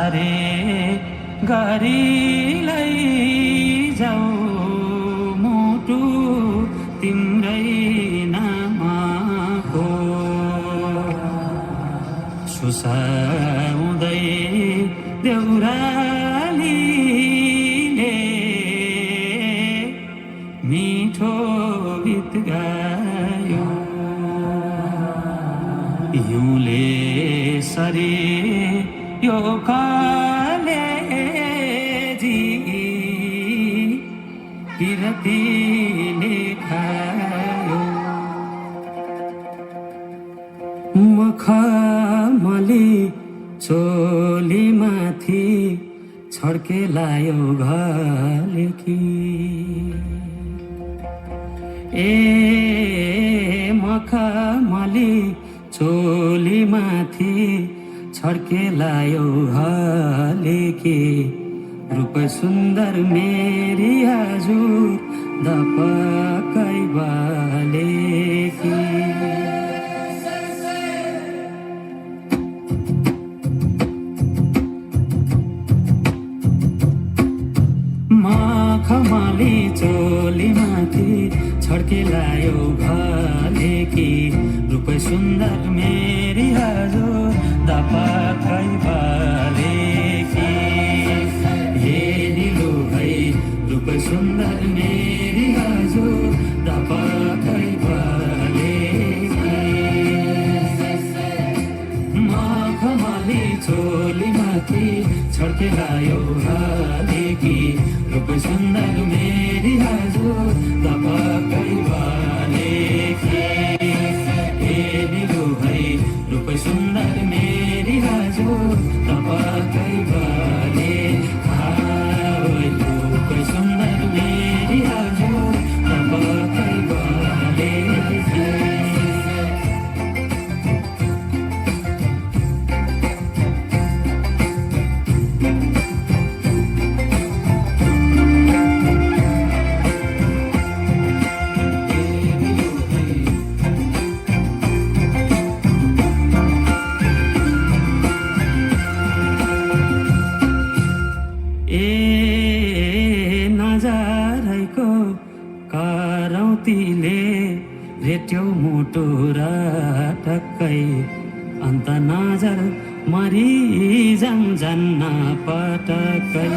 सारे गरीलाई जाऊ मुटु तिम्रै नामको सुसाउँदै देउरालीले मिठो गीत गायो हिउँले सरी यो कलेजी पिरतीले खायो मखमली चोलीमाथि छड्के लायो घलेकी ए मखमली चोलीमाथि छड्के लायो घलेकी रूप सुन्दर मेरी हजुर दपकै बालेकी मखमली चोलीमाथि छड्के लायो घलेकी रूप सुन्दर मेरी हजुर दपकै बालेकी हेरिलो है रूप सुन्दर मेरी हजुर दपकै बालेकी मखमली चोलीमाथि छड्के लायो घलेकी रूप सुन्दर मेरी हजुर दपकै बालेकी हेरिलो है रूप सुन्दर मेरी हजुर दपकै बालेकी रूप सुन्दर मेरी हजुर दपकै बालेकी नजारैको करौतीले रेट्यो मुटु र टक्कै अन्त नजर मरिजाउँ जान्न पटक्कै